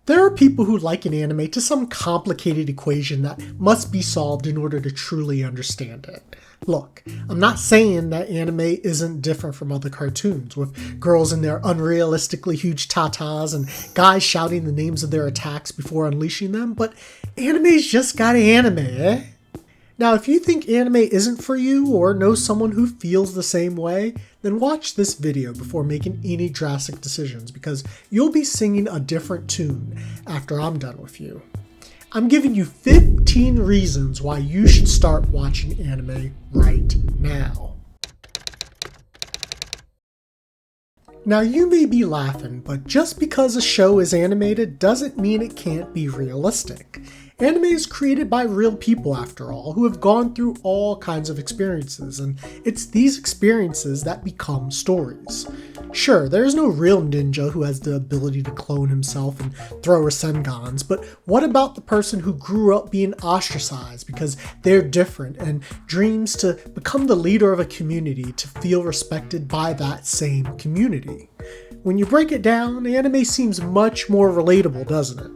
There are people who liken anime to some complicated equation that must be solved in order to truly understand it. Look, I'm not saying that anime isn't different from other cartoons, with girls in their unrealistically huge tatas and guys shouting the names of their attacks before unleashing them, but anime's just got anime, eh? Now, if you think anime isn't for you or know someone who feels the same way, then watch this video before making any drastic decisions because you'll be singing a different tune after I'm done with you. I'm giving you 15 reasons why you should start watching anime right now. Now, you may be laughing, but just because a show is animated doesn't mean it can't be realistic. Anime is created by real people, after all, who have gone through all kinds of experiences, and it's these experiences that become stories. Sure, there is no real ninja who has the ability to clone himself and throw Rasengans, but what about the person who grew up being ostracized because they're different and dreams to become the leader of a community to feel respected by that same community? When you break it down, anime seems much more relatable, doesn't it?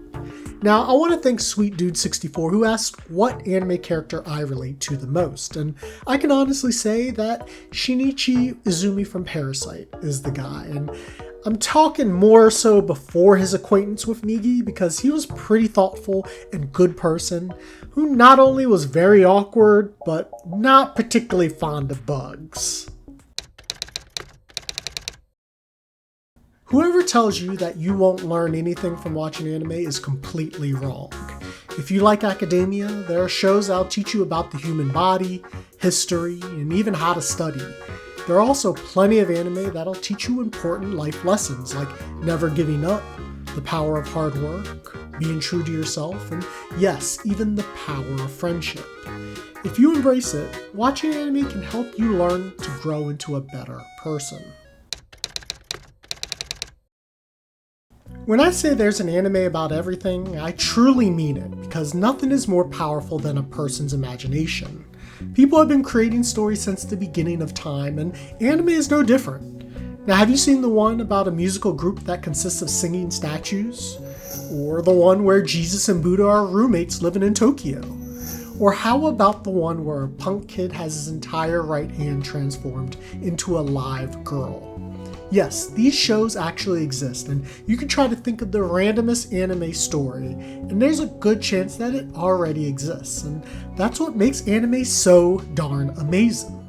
Now, I want to thank Sweet Dude 64 who asked what anime character I relate to the most, and I can honestly say that Shinichi Izumi from Parasite is the guy, and I'm talking more so before his acquaintance with Migi because he was a pretty thoughtful and good person who not only was very awkward, but not particularly fond of bugs. Whoever tells you that you won't learn anything from watching anime is completely wrong. If you like academia, there are shows that'll teach you about the human body, history, and even how to study. There are also plenty of anime that'll teach you important life lessons like never giving up, the power of hard work, being true to yourself, and yes, even the power of friendship. If you embrace it, watching anime can help you learn to grow into a better person. When I say there's an anime about everything, I truly mean it, because nothing is more powerful than a person's imagination. People have been creating stories since the beginning of time, and anime is no different. Now, have you seen the one about a musical group that consists of singing statues? Or the one where Jesus and Buddha are roommates living in Tokyo? Or how about the one where a punk kid has his entire right hand transformed into a live girl? Yes, these shows actually exist, and you can try to think of the randomest anime story, and there's a good chance that it already exists, and that's what makes anime so darn amazing.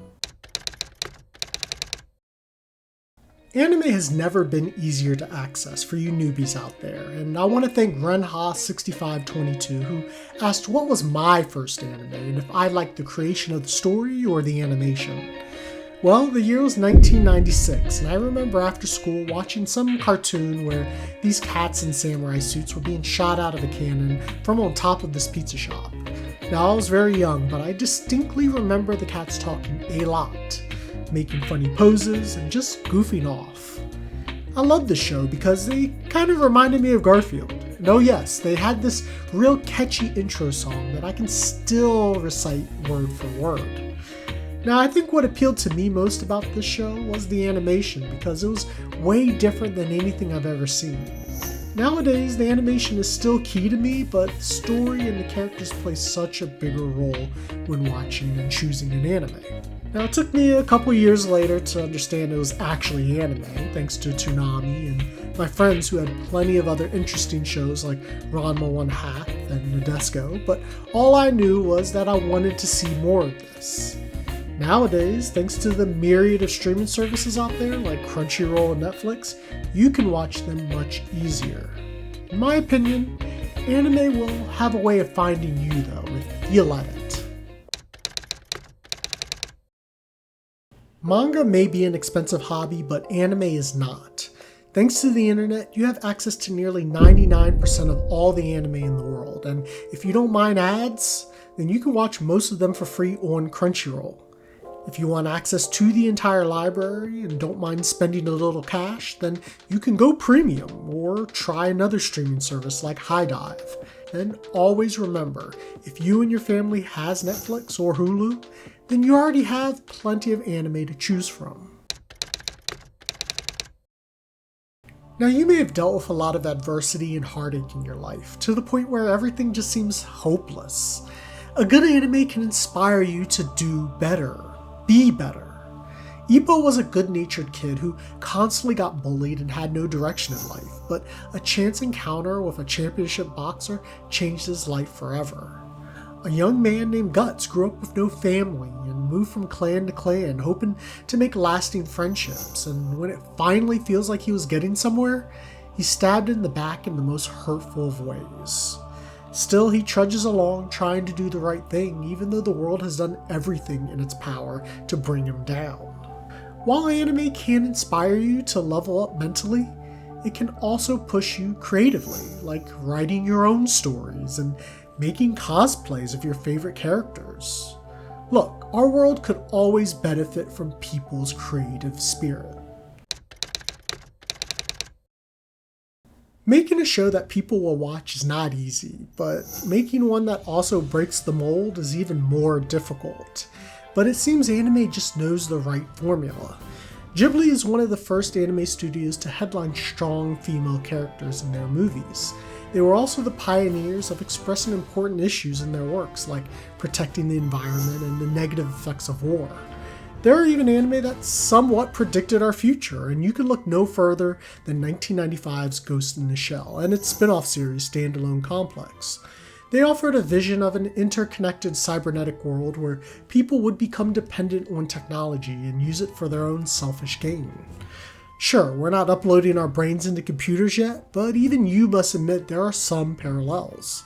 Anime has never been easier to access for you newbies out there, and I want to thank Renha6522 who asked what was my first anime and if I liked the creation of the story or the animation. Well, the year was 1996, and I remember after school watching some cartoon where these cats in samurai suits were being shot out of a cannon from on top of this pizza shop. Now, I was very young, but I distinctly remember the cats talking a lot, making funny poses, and just goofing off. I loved this show because they kind of reminded me of Garfield. And oh yes, they had this real catchy intro song that I can still recite word for word. Now, I think what appealed to me most about this show was the animation because it was way different than anything I've ever seen. Nowadays, the animation is still key to me, but the story and the characters play such a bigger role when watching and choosing an anime. Now, it took me a couple years later to understand it was actually anime, thanks to Toonami and my friends who had plenty of other interesting shows like Ranma 1/2 and Nadesco, but all I knew was that I wanted to see more of this. Nowadays, thanks to the myriad of streaming services out there like Crunchyroll and Netflix, you can watch them much easier. In my opinion, anime will have a way of finding you though, if you let it. Manga may be an expensive hobby, but anime is not. Thanks to the internet, you have access to nearly 99% of all the anime in the world, and if you don't mind ads, then you can watch most of them for free on Crunchyroll. If you want access to the entire library and don't mind spending a little cash, then you can go premium or try another streaming service like HIDIVE. And always remember, if you and your family has Netflix or Hulu, then you already have plenty of anime to choose from. Now, you may have dealt with a lot of adversity and heartache in your life, to the point where everything just seems hopeless. A good anime can inspire you to do better, be better. Ippo was a good-natured kid who constantly got bullied and had no direction in life, but a chance encounter with a championship boxer changed his life forever. A young man named Guts grew up with no family and moved from clan to clan, hoping to make lasting friendships, and when it finally feels like he was getting somewhere, he's stabbed in the back in the most hurtful of ways. Still, he trudges along trying to do the right thing, even though the world has done everything in its power to bring him down. While anime can inspire you to level up mentally, it can also push you creatively, like writing your own stories and making cosplays of your favorite characters. Look, our world could always benefit from people's creative spirit. Making a show that people will watch is not easy, but making one that also breaks the mold is even more difficult. But it seems anime just knows the right formula. Ghibli is one of the first anime studios to headline strong female characters in their movies. They were also the pioneers of expressing important issues in their works, like protecting the environment and the negative effects of war. There are even anime that somewhat predicted our future, and you can look no further than 1995's Ghost in the Shell and its spin-off series Standalone Complex. They offered a vision of an interconnected cybernetic world where people would become dependent on technology and use it for their own selfish gain. Sure, we're not uploading our brains into computers yet, but even you must admit there are some parallels.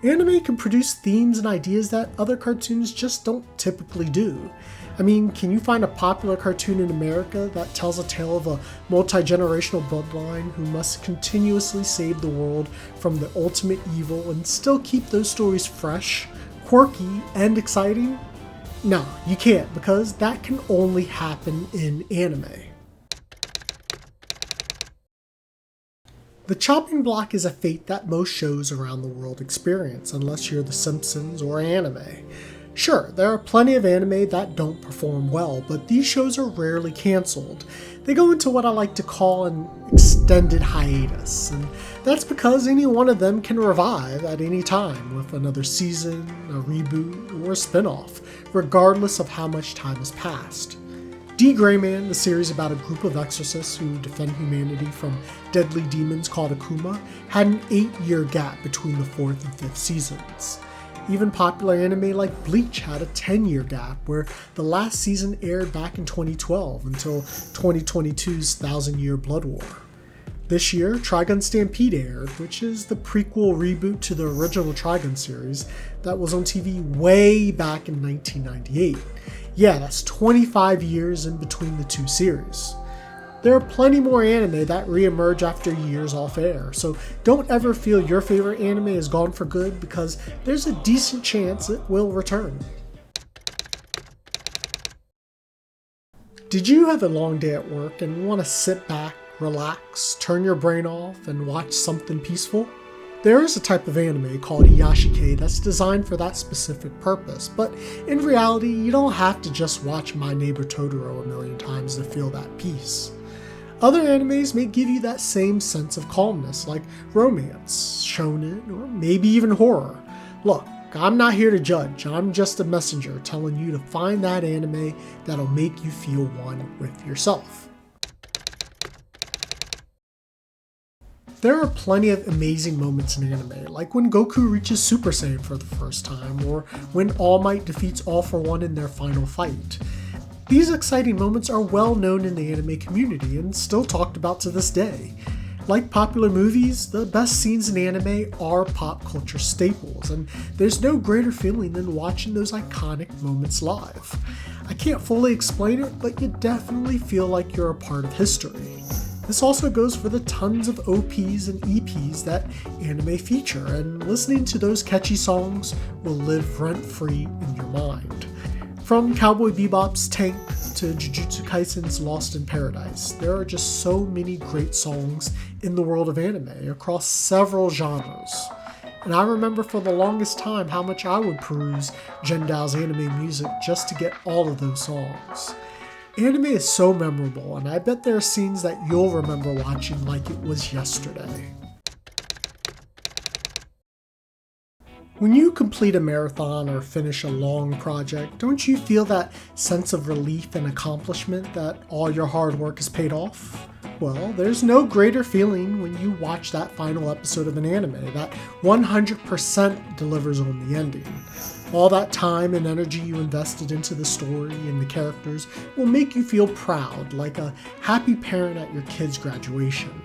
Anime can produce themes and ideas that other cartoons just don't typically do. I mean, can you find a popular cartoon in America that tells a tale of a multi-generational bloodline who must continuously save the world from the ultimate evil and still keep those stories fresh, quirky, and exciting? No, you can't, because that can only happen in anime. The chopping block is a fate that most shows around the world experience, unless you're The Simpsons or anime. Sure, there are plenty of anime that don't perform well, but these shows are rarely cancelled. They go into what I like to call an extended hiatus, and that's because any one of them can revive at any time with another season, a reboot, or a spin-off, regardless of how much time has passed. D-Gray Man, the series about a group of exorcists who defend humanity from deadly demons called Akuma, had an 8-year gap between the 4th and 5th seasons. Even popular anime like Bleach had a 10-year gap, where the last season aired back in 2012 until 2022's Thousand Year Blood War. This year, Trigun Stampede aired, which is the prequel reboot to the original Trigun series that was on TV way back in 1998. Yeah, that's 25 years in between the two series. There are plenty more anime that re-emerge after years off air, so don't ever feel your favorite anime is gone for good, because there's a decent chance it will return. Did you have a long day at work and want to sit back, relax, turn your brain off, and watch something peaceful? There is a type of anime called Iyashikei that's designed for that specific purpose, but in reality, you don't have to just watch My Neighbor Totoro a million times to feel that peace. Other animes may give you that same sense of calmness, like romance, shonen, or maybe even horror. Look, I'm not here to judge, I'm just a messenger telling you to find that anime that'll make you feel one with yourself. There are plenty of amazing moments in anime, like when Goku reaches Super Saiyan for the first time, or when All Might defeats All for One in their final fight. These exciting moments are well known in the anime community and still talked about to this day. Like popular movies, the best scenes in anime are pop culture staples, and there's no greater feeling than watching those iconic moments live. I can't fully explain it, but you definitely feel like you're a part of history. This also goes for the tons of OPs and EPs that anime feature, and listening to those catchy songs will live rent-free in your mind. From Cowboy Bebop's Tank to Jujutsu Kaisen's Lost in Paradise, there are just so many great songs in the world of anime across several genres. And I remember for the longest time how much I would peruse Gendao's anime music just to get all of those songs. Anime is so memorable, and I bet there are scenes that you'll remember watching like it was yesterday. When you complete a marathon or finish a long project, don't you feel that sense of relief and accomplishment that all your hard work has paid off? Well, there's no greater feeling when you watch that final episode of an anime that 100% delivers on the ending. All that time and energy you invested into the story and the characters will make you feel proud, like a happy parent at your kid's graduation.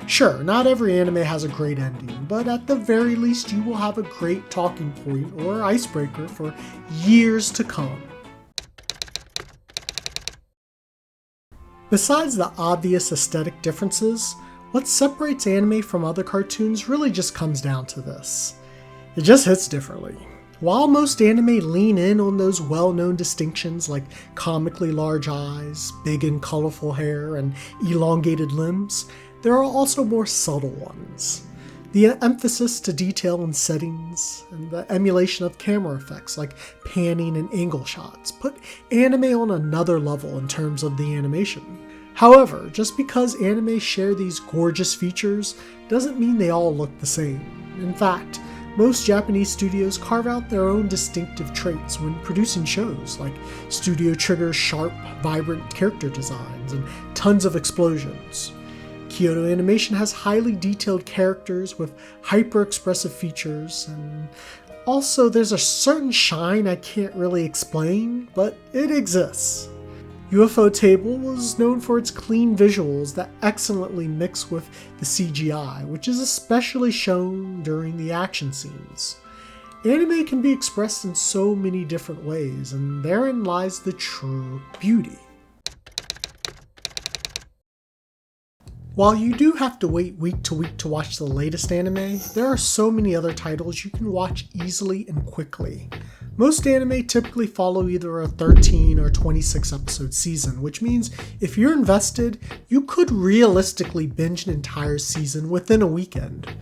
Sure, not every anime has a great ending, but at the very least you will have a great talking point or icebreaker for years to come. Besides the obvious aesthetic differences, what separates anime from other cartoons really just comes down to this. It just hits differently. While most anime lean in on those well-known distinctions like comically large eyes, big and colorful hair, and elongated limbs, there are also more subtle ones. The emphasis to detail in settings and the emulation of camera effects like panning and angle shots put anime on another level in terms of the animation. However, just because anime share these gorgeous features doesn't mean they all look the same. In fact, most Japanese studios carve out their own distinctive traits when producing shows, like Studio Trigger's sharp, vibrant character designs and tons of explosions. Kyoto Animation has highly detailed characters with hyper-expressive features, and also there's a certain shine I can't really explain, but it exists. UFO Table was known for its clean visuals that excellently mix with the CGI, which is especially shown during the action scenes. Anime can be expressed in so many different ways, and therein lies the true beauty. While you do have to wait week to week to watch the latest anime, there are so many other titles you can watch easily and quickly. Most anime typically follow either a 13 or 26 episode season, which means if you're invested, you could realistically binge an entire season within a weekend.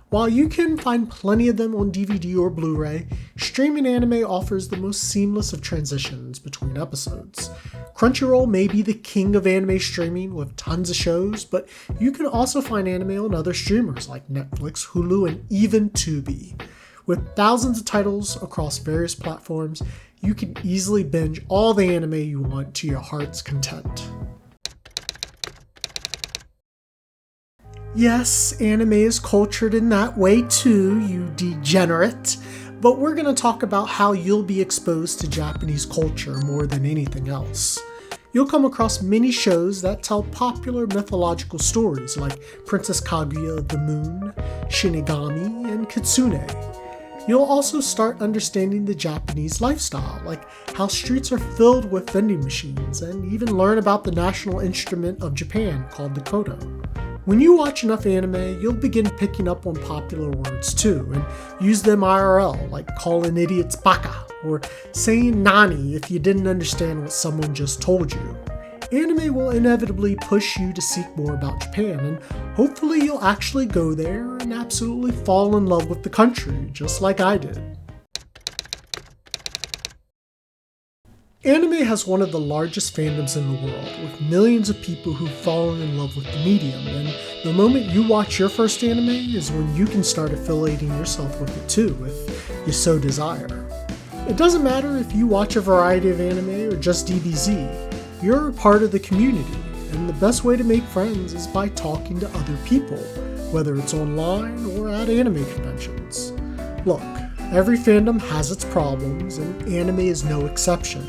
While you can find plenty of them on DVD or Blu-ray, streaming anime offers the most seamless of transitions between episodes. Crunchyroll may be the king of anime streaming with tons of shows, but you can also find anime on other streamers like Netflix, Hulu, and even Tubi. With thousands of titles across various platforms, you can easily binge all the anime you want to your heart's content. Yes, anime is cultured in that way too, you degenerate, but we're going to talk about how you'll be exposed to Japanese culture more than anything else. You'll come across many shows that tell popular mythological stories like Princess Kaguya of the Moon, Shinigami, and Kitsune. You'll also start understanding the Japanese lifestyle, like how streets are filled with vending machines, and even learn about the national instrument of Japan called the koto. When you watch enough anime, you'll begin picking up on popular words too, and use them IRL, like calling idiots baka, or saying nani if you didn't understand what someone just told you. Anime will inevitably push you to seek more about Japan, and hopefully you'll actually go there and absolutely fall in love with the country, just like I did. Anime has one of the largest fandoms in the world, with millions of people who've fallen in love with the medium, and the moment you watch your first anime is when you can start affiliating yourself with it too, if you so desire. It doesn't matter if you watch a variety of anime or just DBZ, you're a part of the community, and the best way to make friends is by talking to other people, whether it's online or at anime conventions. Look, every fandom has its problems, and anime is no exception.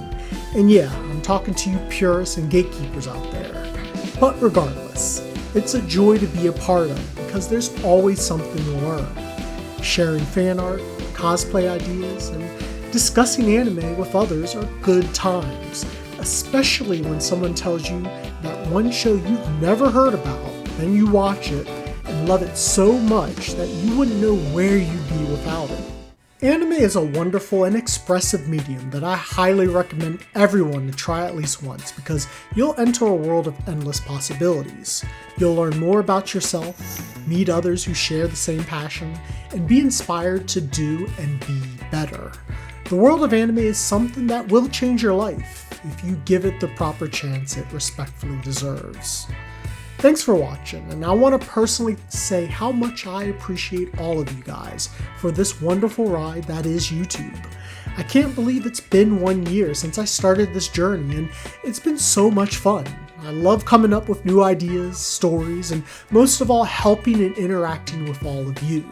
And yeah, I'm talking to you purists and gatekeepers out there. But regardless, it's a joy to be a part of because there's always something to learn. Sharing fan art, cosplay ideas, and discussing anime with others are good times, especially when someone tells you that one show you've never heard about, then you watch it and love it so much that you wouldn't know where you'd be without it. Anime is a wonderful and expressive medium that I highly recommend everyone to try at least once because you'll enter a world of endless possibilities. You'll learn more about yourself, meet others who share the same passion, and be inspired to do and be better. The world of anime is something that will change your life if you give it the proper chance it respectfully deserves. Thanks for watching, and I want to personally say how much I appreciate all of you guys for this wonderful ride that is YouTube. I can't believe it's been 1 year since I started this journey, and it's been so much fun. I love coming up with new ideas, stories, and most of all helping and interacting with all of you.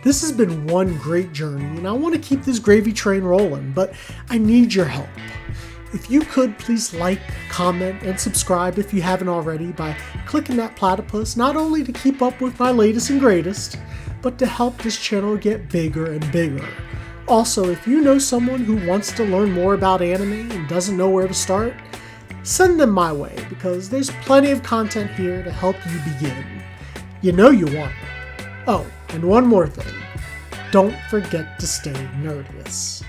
This has been one great journey, and I want to keep this gravy train rolling, but I need your help. If you could, please like, comment, and subscribe if you haven't already by clicking that platypus, not only to keep up with my latest and greatest, but to help this channel get bigger and bigger. Also, if you know someone who wants to learn more about anime and doesn't know where to start, send them my way, because there's plenty of content here to help you begin. You know you want it. Oh, and one more thing. Don't forget to stay nerdious.